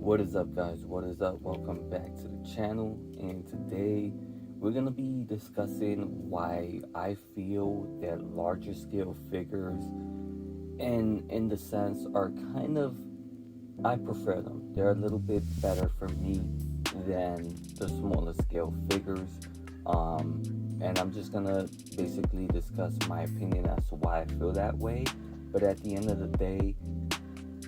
What is up, guys? What is up? Welcome back to the channel. And today we're going to be discussing why I feel that larger scale figures, and in the sense, are kind of, I prefer them. They're a little bit better for me than the smaller scale figures. And I'm just going to basically discuss my opinion as to why I feel that way. But at the end of the day,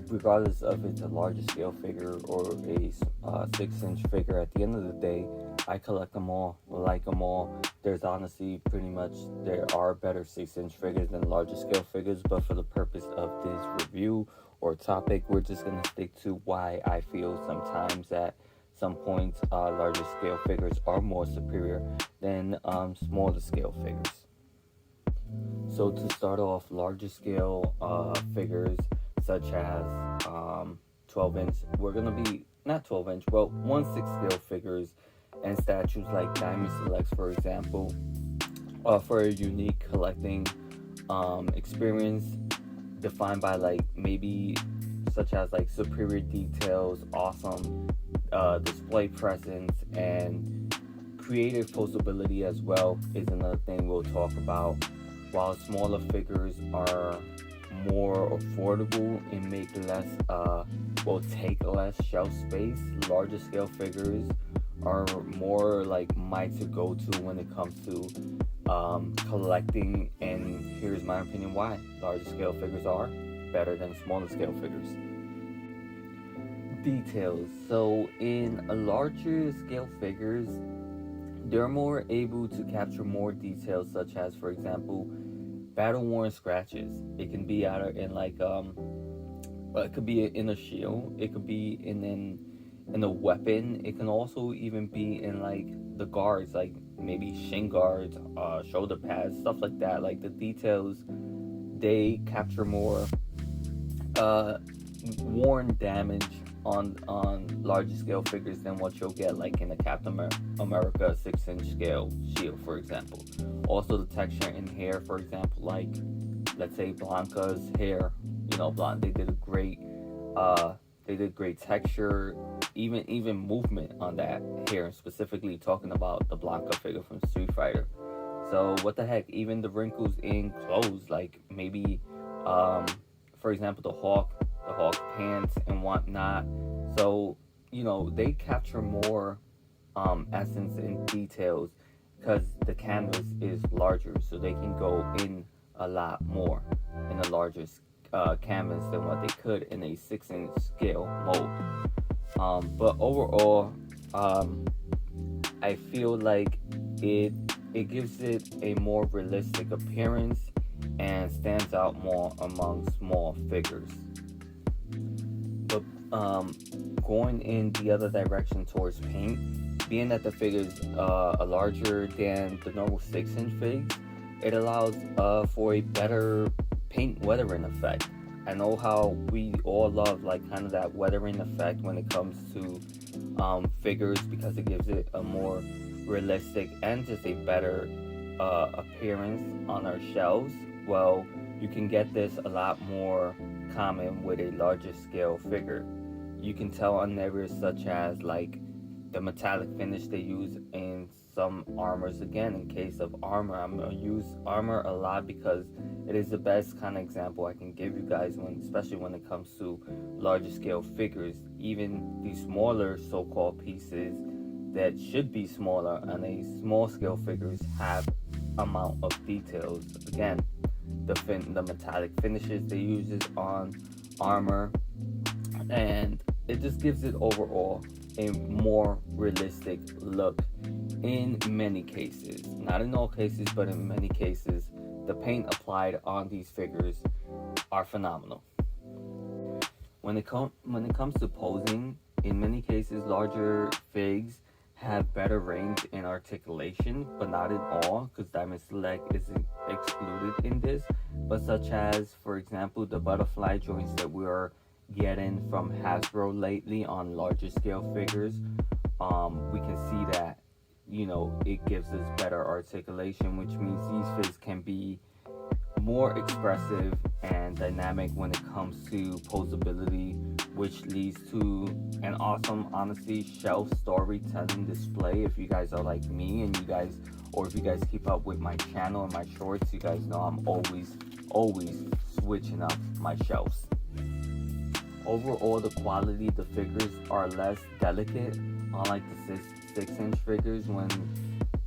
regardless of it's a larger scale figure or a 6-inch figure, at the end of the day, I collect them all, like them all. There's honestly there are better 6-inch figures than larger scale figures, but for the purpose of this review or topic, we're just going to stick to why I feel sometimes at some points larger scale figures are more superior than smaller scale figures. So to start off, larger scale figures such as 12-inch, we're going to be, not 12-inch, well, 1/6 scale figures and statues like Diamond Selects, for example, offer a unique collecting experience defined by maybe such as superior details, awesome display presence, and creative posability as well is another thing we'll talk about. While smaller figures are more affordable and take less shelf space, larger scale figures are more my to-go-to when it comes to collecting, and here's my opinion why larger scale figures are better than smaller scale figures. Details. So in a larger scale figures, they're more able to capture more details, such as, for example, battle-worn scratches. It can be either in it could be in a shield, it could be in a weapon, it can also even be in the guards, maybe shin guards, shoulder pads, stuff like that. The details, they capture more worn damage on larger scale figures than what you'll get in a Captain America 6-inch scale shield, for example. Also the texture in hair, for example, let's say Blanca's hair, they did great texture, even movement on that hair, specifically talking about the Blanca figure from Street Fighter. So what the heck, even the wrinkles in clothes, maybe for example the Hawk pants and whatnot. So they capture more essence and details because the canvas is larger, so they can go in a lot more in a larger canvas than what they could in a 6-inch scale mold. But overall, I feel like it gives it a more realistic appearance and stands out more among small figures. But going in the other direction towards paint, being that the figures are larger than the normal 6-inch figs, it allows for a better paint weathering effect. I know how we all love kind of that weathering effect when it comes to figures, because it gives it a more realistic and just a better appearance on our shelves. Well, you can get this a lot more common with a larger scale figure. You can tell on areas such as the metallic finish they use in some armors. Again, in case of armor, I'm going to use armor a lot because it is the best kind of example I can give you guys, especially when it comes to larger scale figures. Even the smaller so-called pieces that should be smaller on a small scale figures have amount of details. Again, the metallic finishes they use on armor, and it just gives it overall a more realistic look in many cases. Not in all cases, but in many cases, the paint applied on these figures are phenomenal. When it comes to posing, in many cases, larger figs have better range and articulation, but not in all, because Diamond Select isn't excluded in this. But such as, for example, the butterfly joints that we are getting from Hasbro lately on larger scale figures, we can see that it gives us better articulation, which means these figs can be more expressive and dynamic when it comes to posability which leads to an awesome, honestly, shelf storytelling display. If you guys are like me and or if you guys keep up with my channel and my shorts, you guys know I'm always switching up my shelves. Overall, the quality of the figures are less delicate, unlike the 6-inch figures.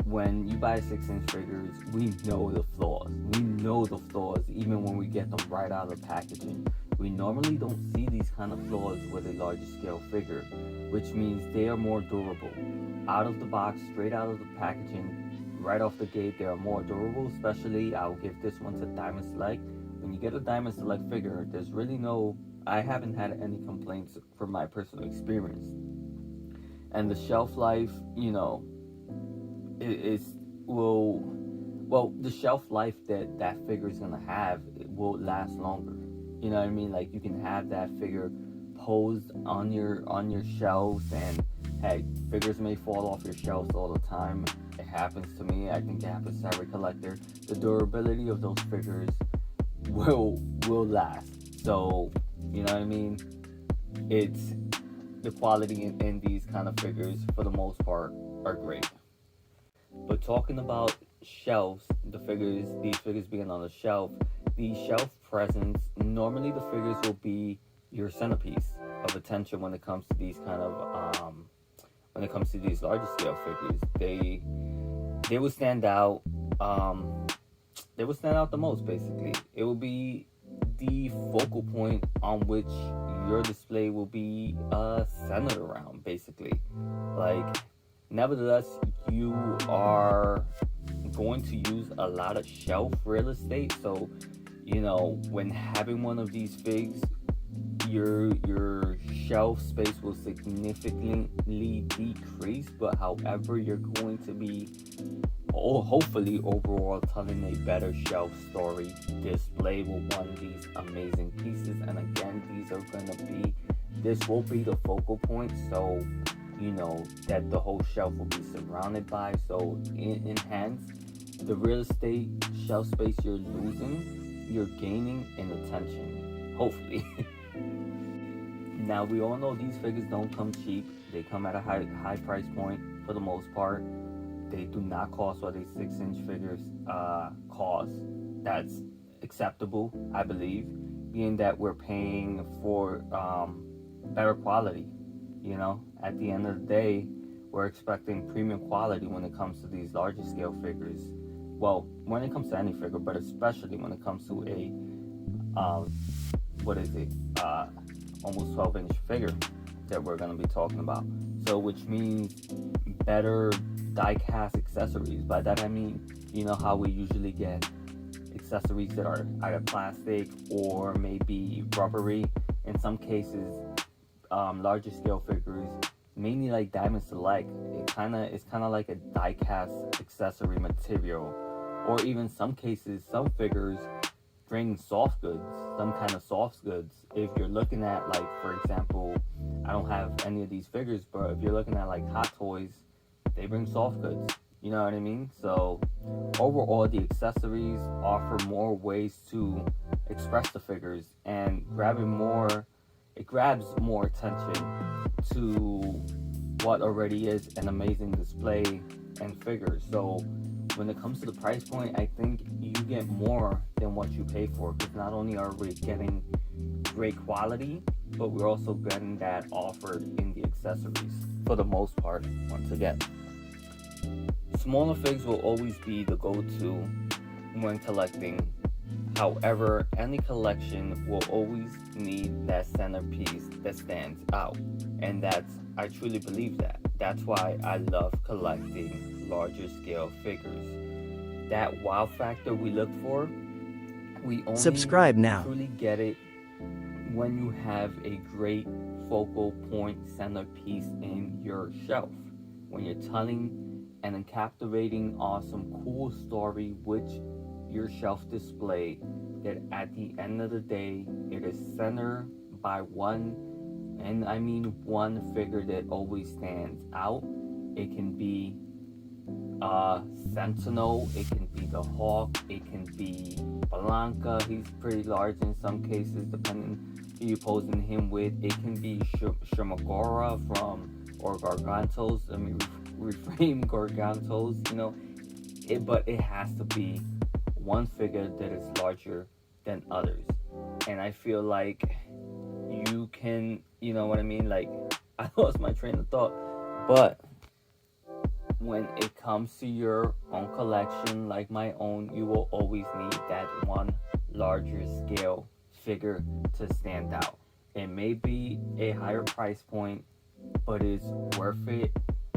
When you buy 6-inch figures, we know the flaws. We know the flaws even when we get them right out of the packaging. We normally don't see these kind of flaws with a larger scale figure, which means they are more durable. Out of the box, straight out of the packaging, right off the gate, they are more durable. Especially, I'll give this one to Diamond Select. When you get a Diamond Select figure, there's really I haven't had any complaints from my personal experience. And the shelf life, the shelf life that figure is gonna have, it will last longer. You know what I mean? Like, you can have that figure posed on your shelves, and hey, figures may fall off your shelves all the time. It happens to me. I think it happens to every collector. The durability of those figures will last. So, you know what I mean? It's the quality in these kind of figures, for the most part, are great. But talking about shelves, these figures being on the shelf, the shelf presence, normally the figures will be your centerpiece of attention when it comes to these larger scale figures. They will stand out. They will stand out the most, basically. It will be the focal point on which your display will be centered around, basically. Like, nevertheless, you are going to use a lot of shelf real estate. So, when having one of these figs, your shelf space will significantly decrease. But however, you're going to be, hopefully overall, telling a better shelf story. Display will want these amazing pieces, and again, this will be the focal point. So, that the whole shelf will be surrounded by. So enhance the real estate shelf space you're losing, you're gaining in attention, hopefully. Now, we all know these figures don't come cheap. They come at a high price point for the most part. They do not cost what a 6-inch figures cost. That's acceptable, I believe, being that we're paying for better quality. At the end of the day, we're expecting premium quality when it comes to these larger scale figures. Well, when it comes to any figure, but especially when it comes to a almost 12-inch figure that we're going to be talking about. So, which means better die-cast accessories. By that I mean, how we usually get accessories that are either plastic or maybe rubbery. In some cases, larger scale figures, mainly like Diamond Select, it's kind of like a die-cast accessory material. Or even some cases, some figures bring soft goods, some kind of soft goods. If you're looking at, like, for example, I don't have any of these figures, but if you're looking at like Hot Toys, they bring soft goods. You know what I mean? So overall, the accessories offer more ways to express the figures, and it grabs more attention to what already is an amazing display and figures. So when it comes to the price point, I think you get more than what you pay for, because not only are we getting great quality, but we're also getting that offered in the accessories for the most part. Once again, smaller figs will always be the go-to when collecting. However, any collection will always need that centerpiece that stands out, and I truly believe that. That's why I love collecting larger scale figures. That wow factor we look for, we only subscribe now. Truly get it when you have a great focal point centerpiece in your shelf. When you're telling an captivating, awesome, cool story with your shelf display, that at the end of the day, it is centered by one figure that always stands out. It can be Sentinel, it can be the Hawk, it can be Blanca. He's pretty large in some cases, depending you're posing him with. It can be Shimagora or Gargantos. I mean, reframe Gargantos, but it has to be one figure that is larger than others. And I feel like you can, you know what I mean? Like, I lost my train of thought, but when it comes to your own collection, like my own, you will always need that one larger scale figure to stand out. It may be a higher price point, but it's worth it.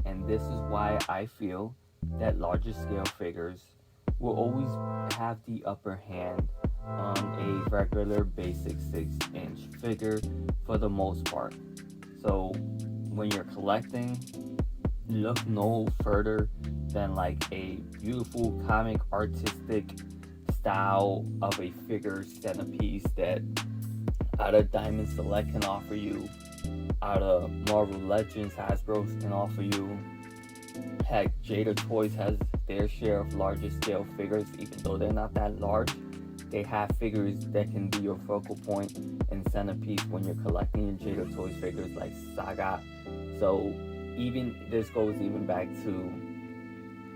And this is why I feel that larger scale figures will always have the upper hand on a regular basic 6-inch figure for the most part. So when you're collecting, look no further than like a beautiful comic artistic style of a figure centerpiece that out of Diamond Select can offer you, out of Marvel Legends Hasbro can offer you. Heck, Jada Toys has their share of larger scale figures, even though they're not that large. They have figures that can be your focal point and centerpiece when you're collecting your Jada Toys figures like Saga. So even this goes even back to,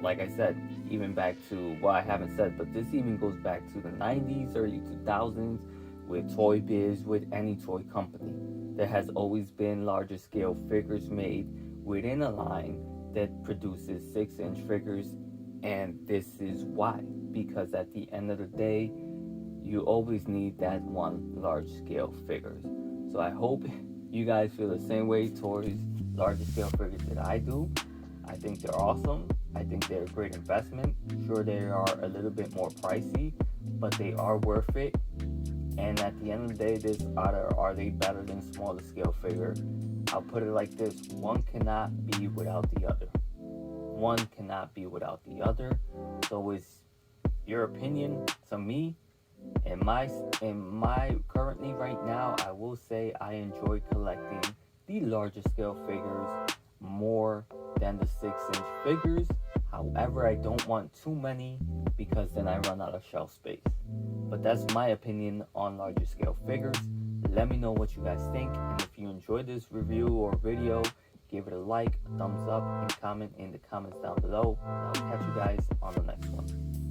like I said, even back to, well, I haven't said, but this even goes back to the 90s, early 2000s with Toy Biz, with any toy company. There has always been larger scale figures made within a line that produces 6-inch figures, and this is why. Because at the end of the day, you always need that one large scale figures. So I hope you guys feel the same way towards larger scale figures that I do. I think they're awesome. I think they're a great investment. Sure, they are a little bit more pricey, but they are worth it. And at the end of the day, this are they better than smaller scale figure? I'll put it like this: one cannot be without the other. One cannot be without the other. So it's your opinion. To me, in my currently right now, I will say I enjoy collecting the larger scale figures more than the 6-inch figures. However, I don't want too many because then I run out of shelf space. But that's my opinion on larger scale figures. Let me know what you guys think, and if you enjoyed this review or video, give it a like, a thumbs up, and comment in the comments down below. I'll catch you guys on the next one.